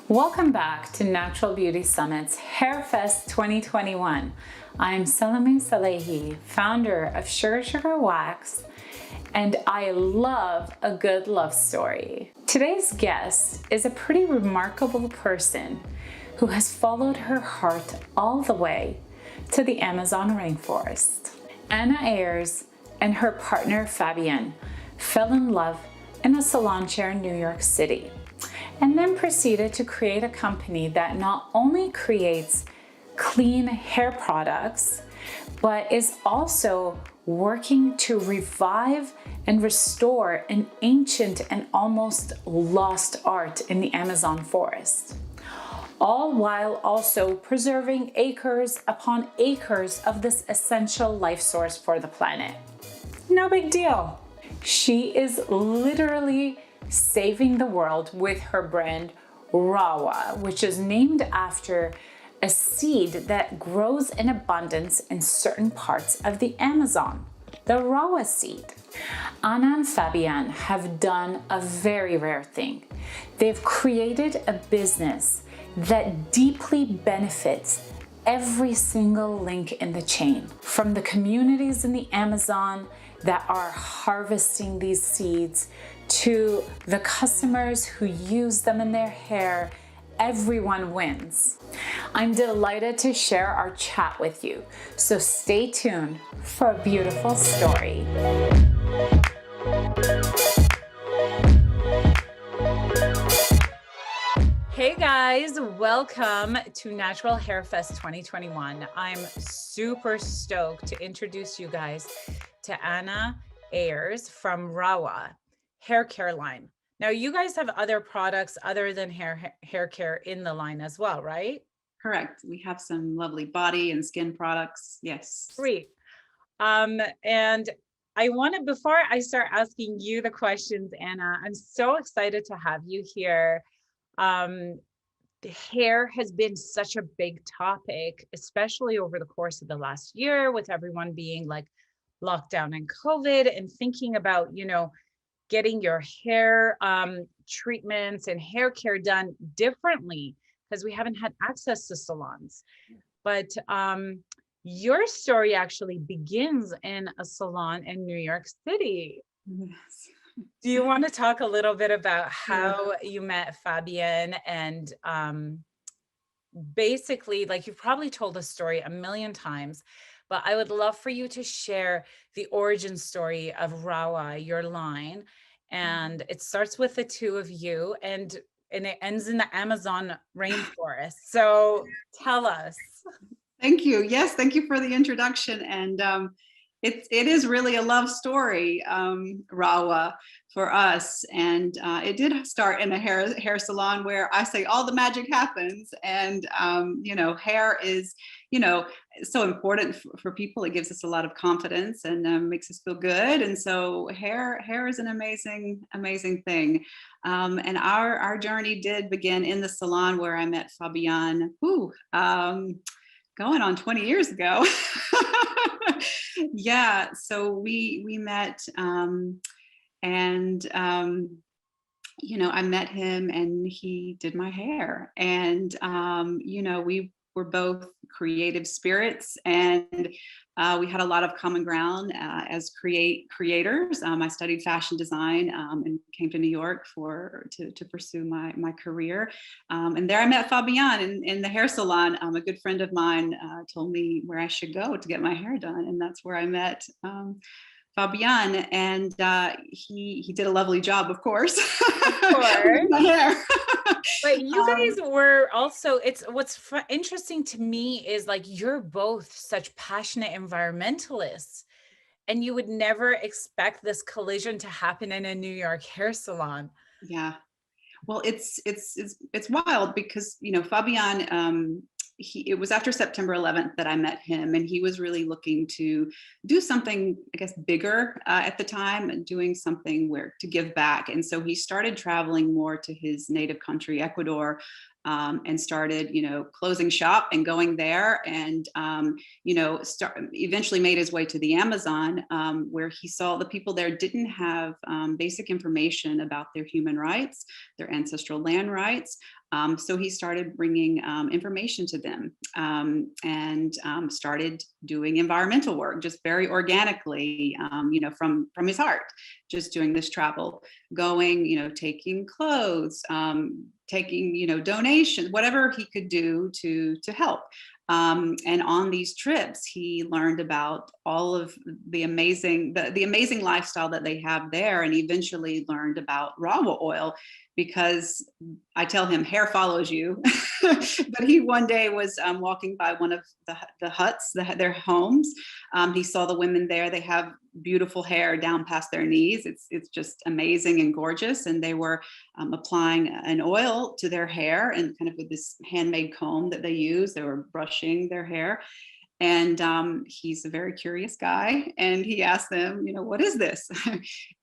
Welcome back to Natural Beauty Summit's Hairfest 2021. I'm Salome Sallehy, founder of Sugar Wax, and I love a good love story. Today's guest is a pretty remarkable person who has followed her heart all the way to the Amazon rainforest. Ayers and her partner Fabienne fell in love in a salon chair in New York City, and then proceeded to create a company that not only creates clean hair products, but is also working to revive and restore an ancient and almost lost art in the Amazon forest, all while also preserving acres upon acres of this essential life source for the planet. No big deal. She is literally saving the world with her brand Rahua, which is named after a seed that grows in abundance in certain parts of the Amazon, the Rahua seed. Anna and Fabienne have done a very rare thing. They've created a business that deeply benefits every single link in the chain, from the communities in the Amazon that are harvesting these seeds to the customers who use them in their hair. Everyone wins. I'm delighted to share our chat with you, so stay tuned for a beautiful story. Hey guys, welcome to Natural Hairfest 2021. I'm super stoked to introduce you guys to Anna Ayers from Rahua hair care line. Now, you guys have other products other than hair care in the line as well, right? Correct. We have some lovely body and skin products. Yes. Great. And I want to, before I start asking you the questions, Anna, I'm so excited to have you here. Hair has been such a big topic, especially over the course of the last year, with everyone being like locked down and COVID, and thinking about, getting your hair treatments and hair care done differently because we haven't had access to salons. But your story actually begins in a salon in New York City. Yes. Do you want to talk a little bit about how you met Fabienne and basically, like, you've probably told the story a million times, but I would love for you to share the origin story of Rahua, your line. And it starts with the two of you and it ends in the Amazon rainforest. So tell us. Thank you. Yes, thank you for the introduction. And it is really a love story, Rahua, for us. And it did start in a hair salon where I say all the magic happens. And, hair is, so important for people. It gives us a lot of confidence and makes us feel good. And so hair is an amazing, amazing thing. And our journey did begin in the salon where I met Fabienne, going on 20 years ago. Yeah, so we met, I met him and he did my hair, and we were both creative spirits, and we had a lot of common ground as creators. I studied fashion design and came to New York to pursue my career. And there I met Fabienne in the hair salon. A good friend of mine told me where I should go to get my hair done, and that's where I met Fabienne, and he did a lovely job, of course. Of course. My hair. But you guys were also, what's interesting to me is, like, you're both such passionate environmentalists, and you would never expect this collision to happen in a New York hair salon. Yeah. Well, it's wild because, Fabienne, it was after September 11th that I met him, and he was really looking to do something, I guess, bigger at the time, and doing something to give back. And so he started traveling more to his native country, Ecuador, and started, closing shop and going there, and, eventually made his way to the Amazon, where he saw the people there didn't have basic information about their human rights, their ancestral land rights. So he started bringing information to them, and started doing environmental work just very organically, from his heart, just doing this travel, going, taking clothes, taking, donations, whatever he could do to help. And on these trips, he learned about all of the amazing lifestyle that they have there, and eventually learned about Rahua oil, because I tell him hair follows you. But he one day was walking by one of the huts, their homes. He saw the women there. They have beautiful hair down past their knees. It's just amazing and gorgeous. And they were applying an oil to their hair, and kind of with this handmade comb that they use. They were brushing their hair. And he's a very curious guy. And he asked them, what is this?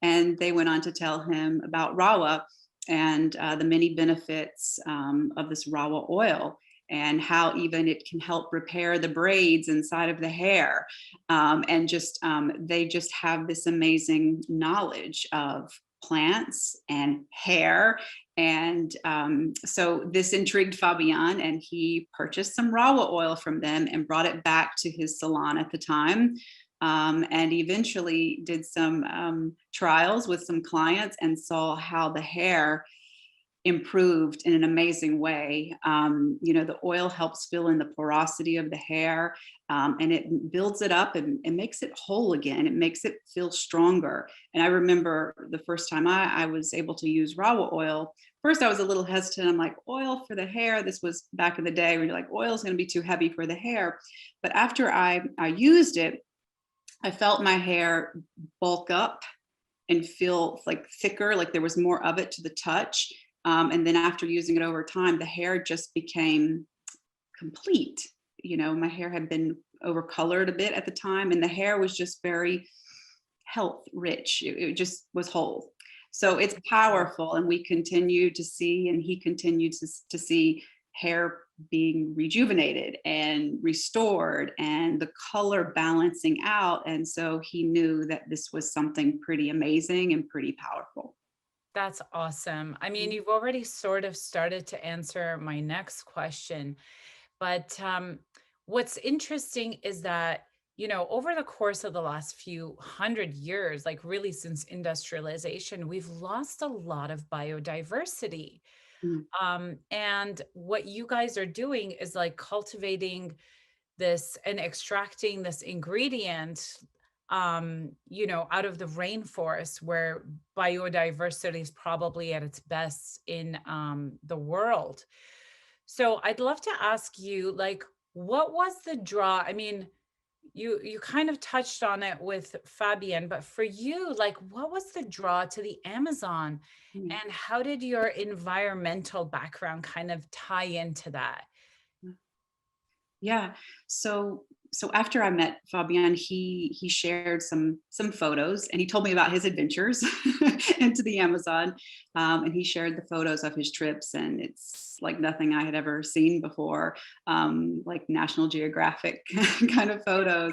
And they went on to tell him about Rahua, and the many benefits of this Rahua oil, and how even it can help repair the braids inside of the hair. And they just have this amazing knowledge of plants and hair. And so this intrigued Fabian, and he purchased some Rahua oil from them and brought it back to his salon at the time. And eventually did some trials with some clients, and saw how the hair improved in an amazing way. The oil helps fill in the porosity of the hair, and it builds it up and makes it whole again. It makes it feel stronger. And I remember the first time I was able to use Rahua oil. First, I was a little hesitant. I'm like, oil for the hair. This was back in the day where you're like, oil is going to be too heavy for the hair. But after I used it, I felt my hair bulk up and feel like thicker, like there was more of it to the touch. And then after using it over time, the hair just became complete. My hair had been overcolored a bit at the time, and the hair was just very health rich. It just was whole. So it's powerful. And we continue to see, and he continued to see hair being rejuvenated and restored, and the color balancing out. And so he knew that this was something pretty amazing and pretty powerful. That's awesome. I mean, you've already sort of started to answer my next question, but what's interesting is that, over the course of the last few hundred years, like really since industrialization, we've lost a lot of biodiversity. And what you guys are doing is like cultivating this and extracting this ingredient, out of the rainforest, where biodiversity is probably at its best in the world. So I'd love to ask you, like, what was the draw? I mean, you kind of touched on it with Fabian, but for you, like, what was the draw to the Amazon, and how did your environmental background kind of tie into that? Yeah. So after I met Fabian, he shared some photos, and he told me about his adventures into the Amazon. And he shared the photos of his trips, and it's like nothing I had ever seen before, like National Geographic kind of photos.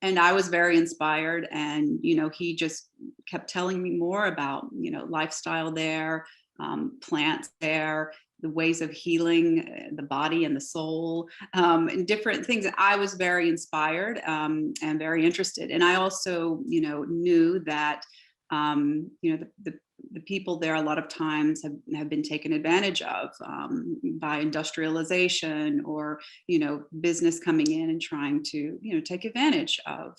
And I was very inspired. And he just kept telling me more about lifestyle there, plants there, the ways of healing the body and the soul, and different things. I was very inspired, and very interested. And I also, knew that, the people there a lot of times have been taken advantage of, by industrialization, or, business coming in and trying to, take advantage of.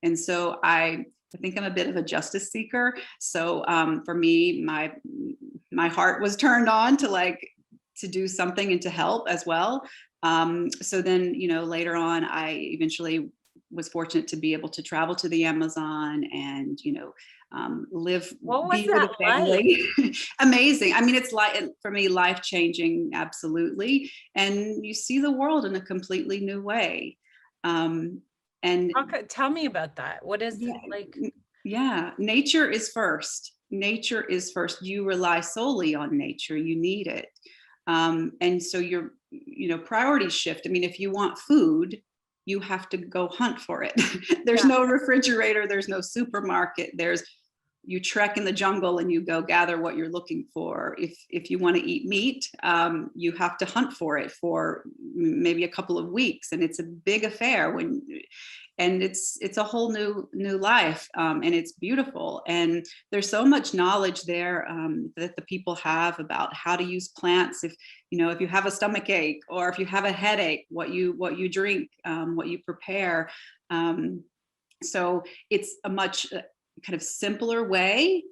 And so I think I'm a bit of a justice seeker. So for me, my heart was turned on to do something and to help as well. So then, later on, I eventually was fortunate to be able to travel to the Amazon and, What was be with that a family. Amazing. I mean, it's like, for me, life-changing, absolutely. And you see the world in a completely new way. And Tell me about that. What is yeah, like? yeah, nature is first. Nature is first. You rely solely on nature. You need it. And so your priorities shift. I mean, if you want food, you have to go hunt for it. There's Yeah. no refrigerator, there's no supermarket, there's you trek in the jungle and you go gather what you're looking for. If you want to eat meat, you have to hunt for it for maybe a couple of weeks, and it's a big affair and it's a whole new life, and it's beautiful. And there's so much knowledge there that the people have about how to use plants. If you have a stomach ache, or if you have a headache, what you drink, what you prepare. So it's a much kind of simpler way,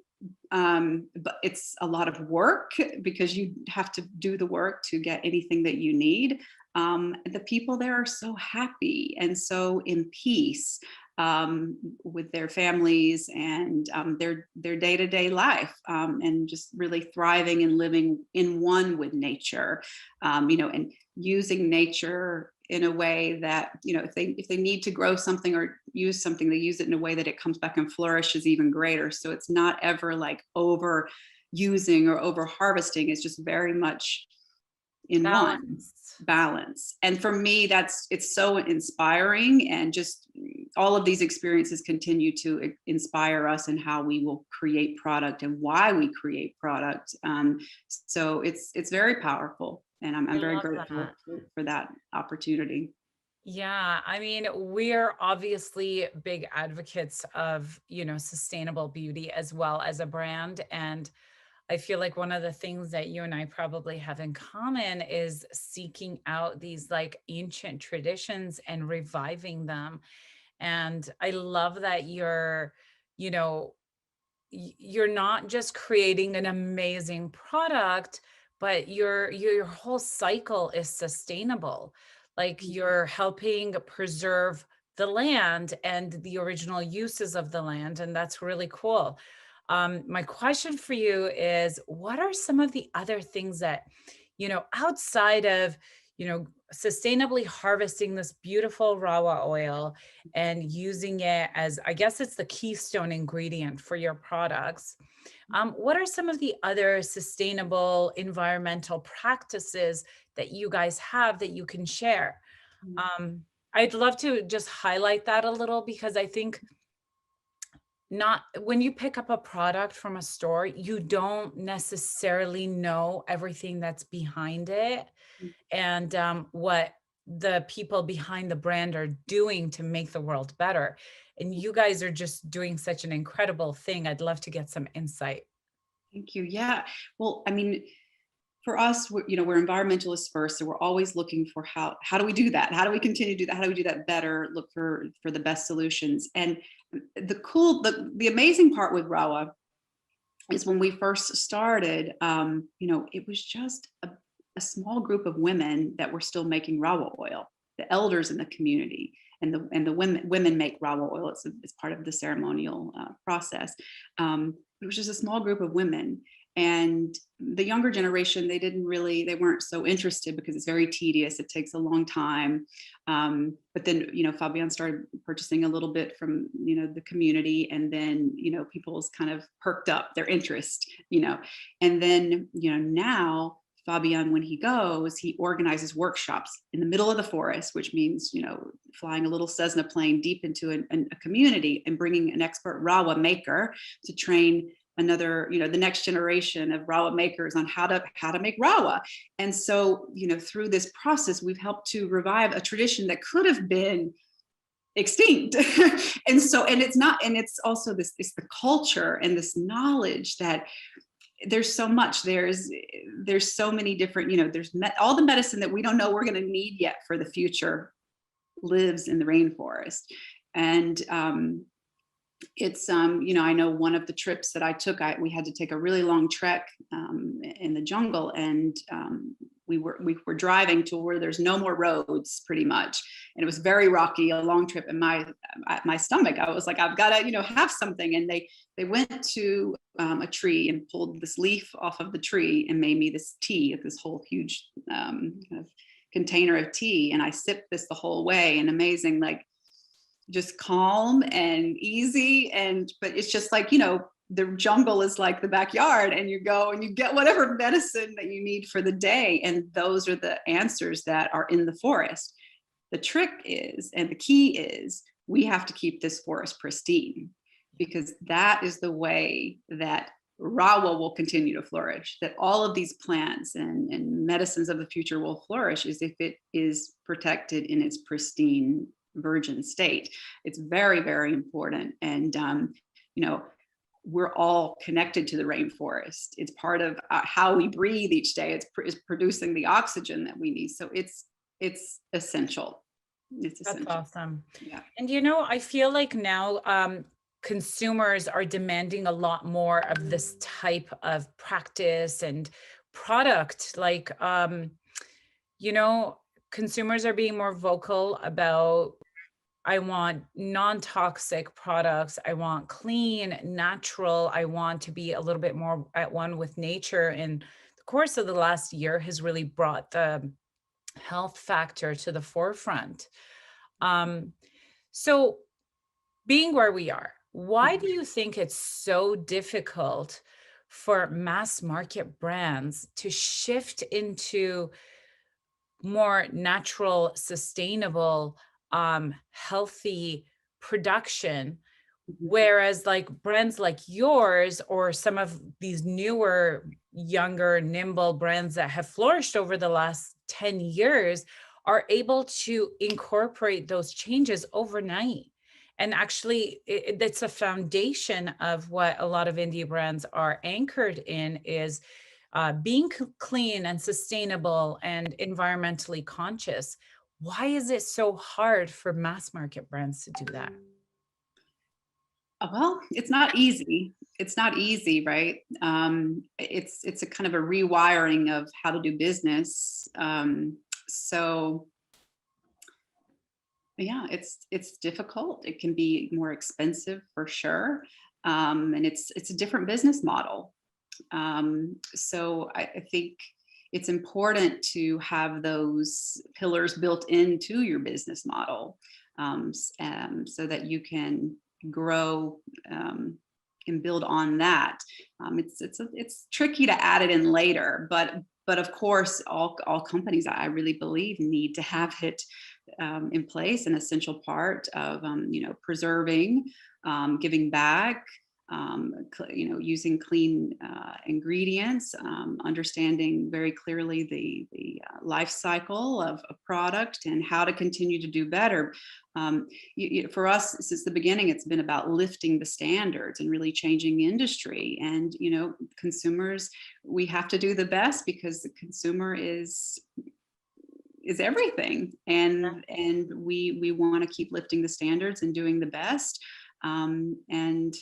but it's a lot of work because you have to do the work to get anything that you need. The people there are so happy and so in peace with their families and their day-to-day life, and just really thriving and living in one with nature, and using nature in a way that, if they need to grow something or use something, they use it in a way that it comes back and flourishes even greater. So it's not ever like over using or over harvesting. It's just very much in one balance. And for me, it's so inspiring, and just all of these experiences continue to inspire us in how we will create product and why we create product. So it's very powerful. And I'm very grateful for that opportunity. Yeah, I mean, we're obviously big advocates of, sustainable beauty as well as a brand. And I feel like one of the things that you and I probably have in common is seeking out these like ancient traditions and reviving them. And I love that you know, you're not just creating an amazing product, but your whole cycle is sustainable. Like you're helping preserve the land and the original uses of the land, and that's really cool. My question for you is, what are some of the other things that, outside of, sustainably harvesting this beautiful rawa oil and using it as, I guess it's the keystone ingredient for your products. What are some of the other sustainable environmental practices that you guys have that you can share? I'd love to just highlight that a little, because I think not when you pick up a product from a store, you don't necessarily know everything that's behind it and what the people behind the brand are doing to make the world better. And you guys are just doing such an incredible thing. I'd love to get some insight. Thank you. Yeah. Well, I mean, for us, we're environmentalists first, so we're always looking for how do we do that? How do we continue to do that? How do we do that better? Look for the best solutions. And the amazing part with Rawa is when we first started, it was just a small group of women that were still making Rawa oil, the elders in the community. And the women make Rawa oil. It's part of the ceremonial process. It was just a small group of women. And the younger generation, they weren't so interested because it's very tedious. It takes a long time. But then, Fabian started purchasing a little bit from, the community, and then, people's kind of perked up their interest, and then, now Fabian, when he goes, he organizes workshops in the middle of the forest, which means, flying a little Cessna plane deep into a community and bringing an expert Rawa maker to train the next generation of Rawa makers on how to make Rawa. And so, through this process, we've helped to revive a tradition that could have been extinct. and it's also it's the culture and this knowledge that there's so much, there's so many different, there's all the medicine that we don't know we're going to need yet for the future lives in the rainforest. And it's I know one of the trips that I took, we had to take a really long trek in the jungle, and we were driving to where there's no more roads pretty much, and it was very rocky, a long trip. And my stomach, I was like, I've got to have something. And they went to a tree and pulled this leaf off of the tree and made me this tea, this whole huge kind of container of tea, and I sipped this the whole way. And amazing, like just calm and easy. But it's just like, the jungle is like the backyard, and you go and you get whatever medicine that you need for the day. And those are the answers that are in the forest. The trick is, and the key is, we have to keep this forest pristine. because that is the way that Rawa will continue to flourish, that all of these plants and medicines of the future will flourish, is if it is protected in its pristine virgin state. It's very, very important. And, you know, we're all connected to the rainforest. It's part of how we breathe each day. It's producing the oxygen that we need. So it's essential. It's That's essential. awesome. Yeah. And I feel like now consumers are demanding a lot more of this type of practice and product. Like, you know, consumers are being more vocal about, I want non-toxic products. I want clean, natural. I want to be a little bit more at one with nature. And the course of the last year has really brought the health factor to the forefront. Um, so being where we are, why do you think it's so difficult for mass market brands to shift into more natural, sustainable, healthy production? Mhm. Whereas like brands like yours or some of these newer, younger, nimble brands that have flourished over the last 10 years are able to incorporate those changes overnight. And actually, it's a foundation of what a lot of indie brands are anchored in is being clean and sustainable and environmentally conscious. Why is it so hard for mass market brands to do that? Well, it's not easy. It's not easy, right? It's a kind of a rewiring of how to do business. So yeah, it's difficult. It can be more expensive for sure, and it's a different business model. So I think it's important to have those pillars built into your business model, so that you can grow, and build on that. It's tricky to add it in later, but of course, all companies, I really believe, need to have it in place, an essential part of preserving, giving back, using clean ingredients, understanding very clearly the life cycle of a product and how to continue to do better. For us, since the beginning, it's been about lifting the standards and really changing industry. And consumers, we have to do the best because the consumer is everything, and we want to keep lifting the standards and doing the best. And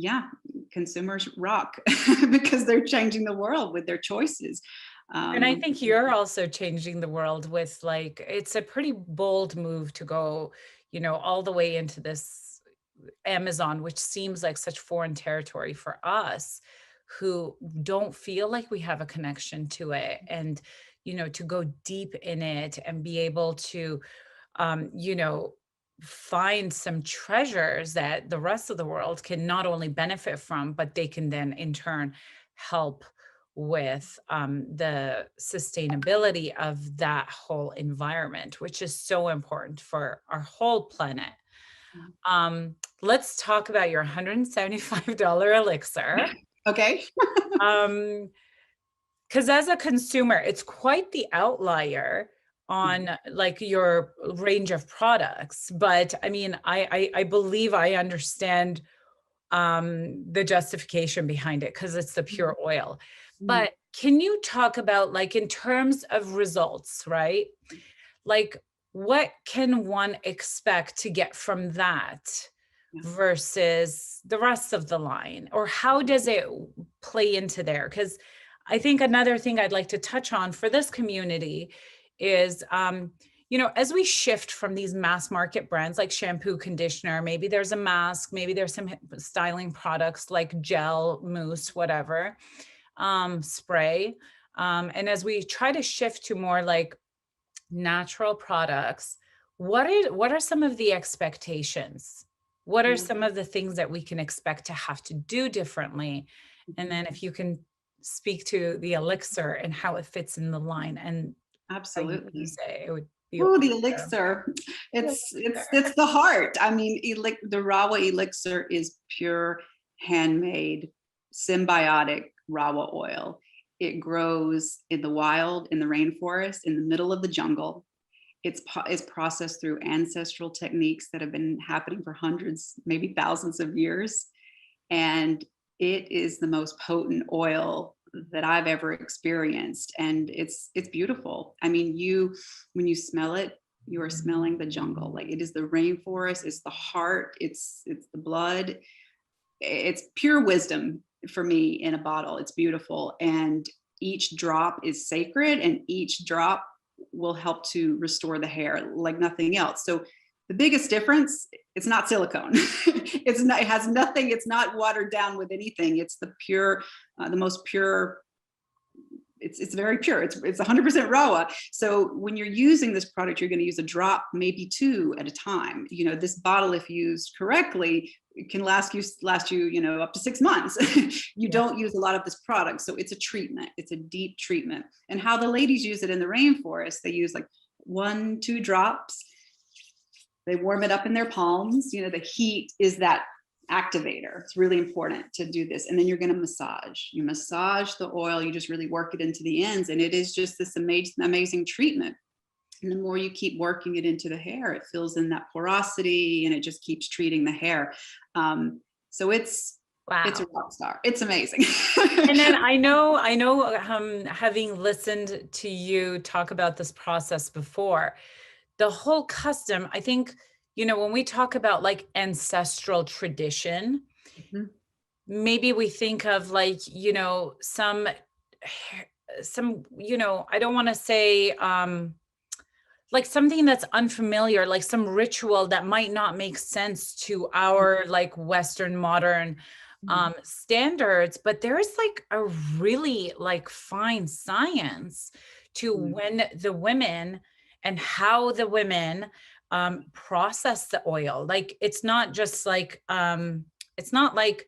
yeah, consumers rock because they're changing the world with their choices. And I think you're also changing the world with like, it's a pretty bold move to go, all the way into this Amazon, which seems like such foreign territory for us who don't feel like we have a connection to it. And, to go deep in it and be able to, find some treasures that the rest of the world can not only benefit from, but they can then in turn help with the sustainability of that whole environment, which is so important for our whole planet. Let's talk about your $175 elixir. Okay. Because as a consumer, it's quite the outlier on like your range of products. But I mean, I believe I understand the justification behind it because it's the pure oil. But can you talk about like in terms of results, right? Like what can one expect to get from that versus the rest of the line? Or how does it play into there? Because I think another thing I'd like to touch on for this community is, as we shift from these mass market brands like shampoo, conditioner, maybe there's a mask, maybe there's some styling products like gel, mousse, whatever, spray. And as we try to shift to more like natural products, what are some of the expectations? What are some of the things that we can expect to have to do differently? And then if you can speak to the elixir and how it fits in the line and how you Absolutely. use it, it would Oh, the elixir. It's the heart. I mean, the Rahua elixir is pure handmade symbiotic Rahua oil. It grows in the wild, in the rainforest, in the middle of the jungle. It's processed through ancestral techniques that have been happening for hundreds, maybe thousands of years. And it is the most potent oil that I've ever experienced. And it's beautiful. I mean, when you smell it, you are smelling the jungle. Like, it is the rainforest, it's the heart, it's the blood. It's pure wisdom for me in a bottle. It's beautiful. And each drop is sacred, and each drop will help to restore the hair like nothing else. So the biggest difference, it's not silicone. It has nothing, it's not watered down with anything. It's the pure, the most pure, it's very pure. It's 100% Rahua. So when you're using this product, you're going to use a drop, maybe 2 at a time. You know, this bottle, if used correctly, it can last you, you know, up to 6 months. You don't use a lot of this product. So it's a treatment. It's a deep treatment. And how the ladies use it in the rainforest, they use like 1-2 drops. They warm it up in their palms. You know, the heat is that activator. It's really important to do this. And then you're going to massage. You massage the oil. You just really work it into the ends. And it is just this amazing treatment. And the more you keep working it into the hair, it fills in that porosity, and it just keeps treating the hair. So it's a rock star. It's amazing. And then I know, having listened to you talk about this process before, the whole custom, I think, you know, when we talk about like ancestral tradition, maybe we think of like, you know, some, you know, I don't want to say, like something that's unfamiliar, like some ritual that might not make sense to our like Western modern standards, but there's like a really like fine science to when the women and how the women process the oil. Like, it's not just like, it's not like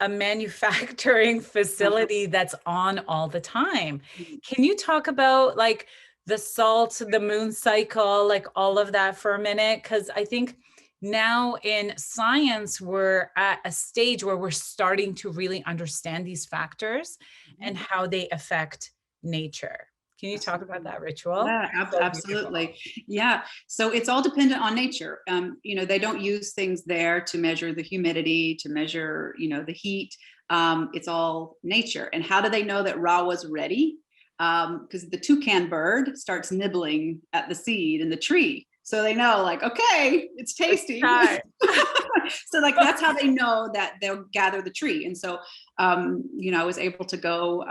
a manufacturing facility that's on all the time. Can you talk about like the salt, the moon cycle, like all of that for a minute? Because I think now in science, we're at a stage where we're starting to really understand these factors and how they affect nature. Can you talk about that ritual? Yeah, absolutely. Yeah. So it's all dependent on nature. You know, they don't use things there to measure the humidity, to measure, you know, the heat. It's all nature. And how do they know that Rahua ready? Because the toucan bird starts nibbling at the seed in the tree. So they know, like, okay, it's tasty. So like, that's how they know that they'll gather the tree. And so, you know, I was able to go,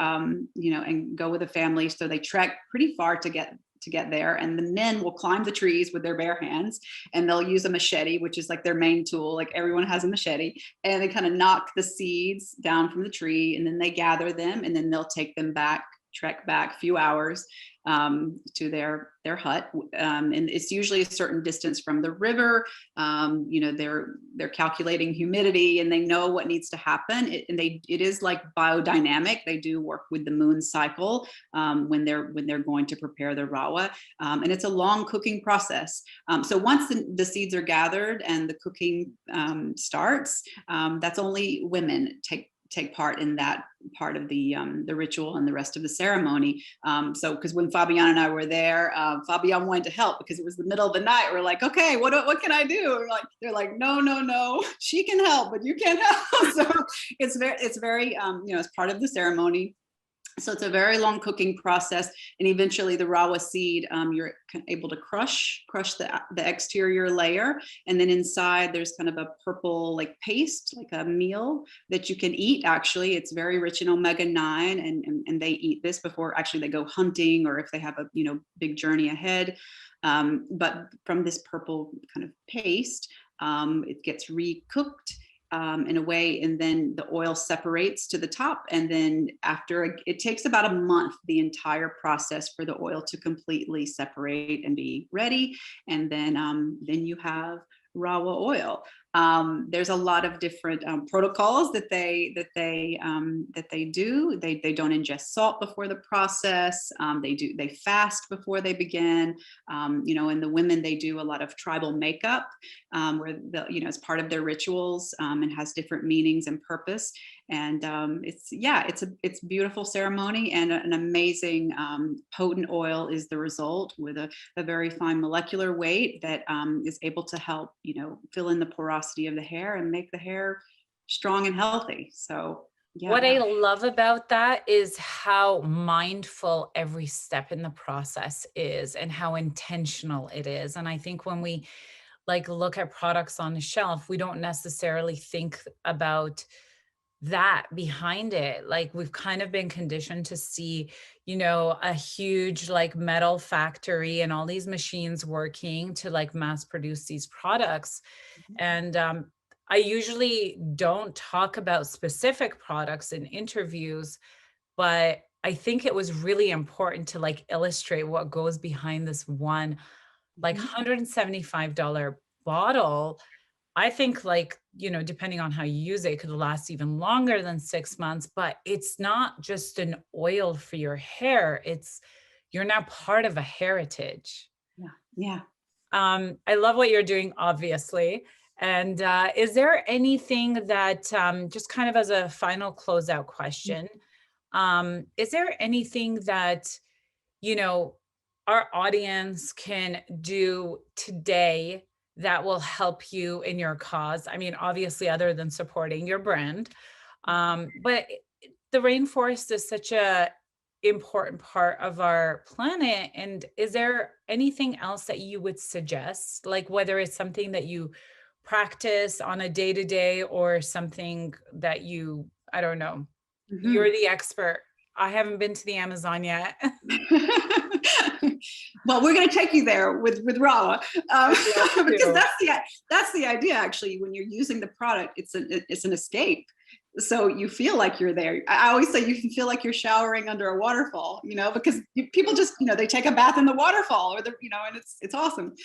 you know, and go with a family. So they trek pretty far to get there. And the men will climb the trees with their bare hands, and they'll use a machete, which is like their main tool. Like, everyone has a machete, and they kind of knock the seeds down from the tree, and then they gather them, and then they'll take them back, trek back a few hours to their hut, and it's usually a certain distance from the river. You know, they're calculating humidity, and they know what needs to happen. It is like biodynamic. They do work with the moon cycle when they're going to prepare the Rahua, and it's a long cooking process. So once the seeds are gathered and the cooking starts, that's only women take part in that part of the ritual and the rest of the ceremony. So, because when Fabian and I were there, Fabian wanted to help because it was the middle of the night. We're like, okay, what can I do? They're like, no, she can help, but you can't help. So it's very, you know, it's part of the ceremony. So it's a very long cooking process, and eventually the Rahua seed, you're able to crush the exterior layer, and then inside there's kind of a purple like paste, like a meal that you can eat. Actually, it's very rich in omega-9, and they eat this before actually they go hunting, or if they have a, you know, big journey ahead. But from this purple kind of paste, it gets recooked in a way, and then the oil separates to the top, and then after it takes about a month, the entire process for the oil to completely separate and be ready. And then you have Rahua oil. There's a lot of different protocols that they do. They don't ingest salt before the process. They fast before they begin. And the women, they do a lot of tribal makeup, where it's part of their rituals, and has different meanings and purpose. And it's a beautiful ceremony, and an amazing potent oil is the result, with a very fine molecular weight that is able to help fill in the porosity of the hair and make the hair strong and healthy. So yeah. What I love about that is how mindful every step in the process is, and how intentional it is. And I think when we look at products on the shelf, we don't necessarily think about that behind it. We've kind of been conditioned to see, a huge metal factory and all these machines working to mass produce these products. And I usually don't talk about specific products in interviews, but I think it was really important to illustrate what goes behind this one $175 bottle. I think depending on how you use it, it could last even longer than 6 months, but it's not just an oil for your hair. You're now part of a heritage. Yeah. I love what you're doing, obviously. And is there anything that, just kind of as a final closeout question, is there anything that, our audience can do today that will help you in your cause? I mean, obviously, other than supporting your brand, but the rainforest is such a important part of our planet. And is there anything else that you would suggest, whether it's something that you practice on a day-to-day, or something that I don't know, you're the expert. I haven't been to the Amazon yet. Well, we're going to take you there with Rahua, because that's the idea. Actually, when you're using the product, it's an escape. So you feel like you're there. I always say you can feel like you're showering under a waterfall, because people just, they take a bath in the waterfall, and it's awesome.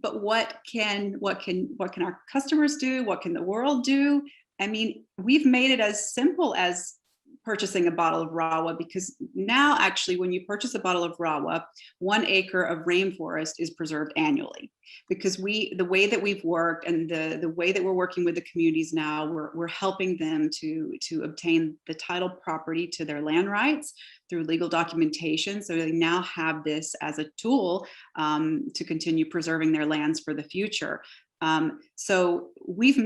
But what can our customers do? What can the world do? I mean, we've made it as simple as purchasing a bottle of Rahua, because now actually when you purchase a bottle of Rahua, 1 acre of rainforest is preserved annually. Because the way that we've worked, and the way that we're working with the communities now, we're helping them to obtain the title property to their land rights through legal documentation. So they now have this as a tool to continue preserving their lands for the future. So we've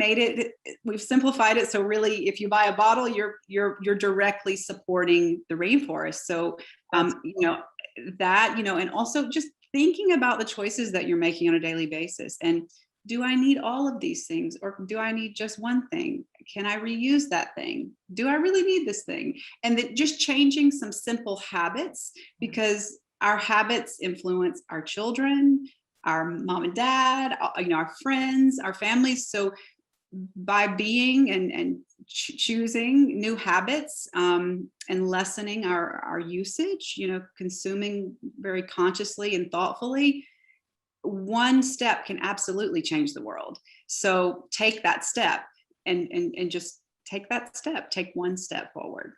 simplified it. So really, if you buy a bottle, you're directly supporting the rainforest. So, and also just thinking about the choices that you're making on a daily basis. And do I need all of these things, or do I need just one thing? Can I reuse that thing? Do I really need this thing? And that just changing some simple habits, because our habits influence our children, our mom and dad, our friends, our families. So by being and choosing new habits, and lessening our usage, consuming very consciously and thoughtfully, one step can absolutely change the world. So take that step, and just take that step, take one step forward.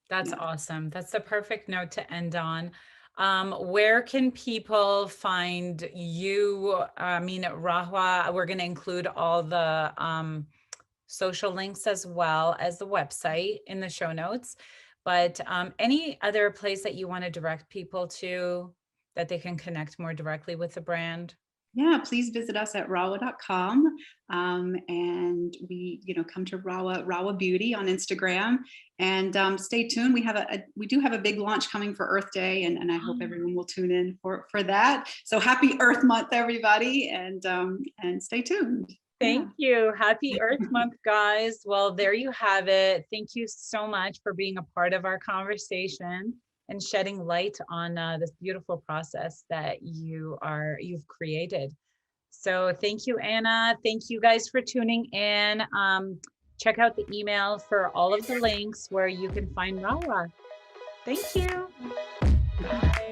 That's awesome. That's the perfect note to end on. Where can people find you? I mean, Rahua, we're going to include all the social links as well as the website in the show notes. But any other place that you want to direct people to, that they can connect more directly with the brand? Yeah, please visit us at rahua.com. And we, come to Rahua Beauty on Instagram, and stay tuned. We do have a big launch coming for Earth Day, and I hope everyone will tune in for that. So happy Earth Month, everybody, and stay tuned. Thank you. Happy Earth Month, guys. Well, there you have it. Thank you so much for being a part of our conversation and shedding light on this beautiful process that you've created. So thank you, Anna. Thank you guys for tuning in. Check out the email for all of the links where you can find Rahua. Thank you. Bye.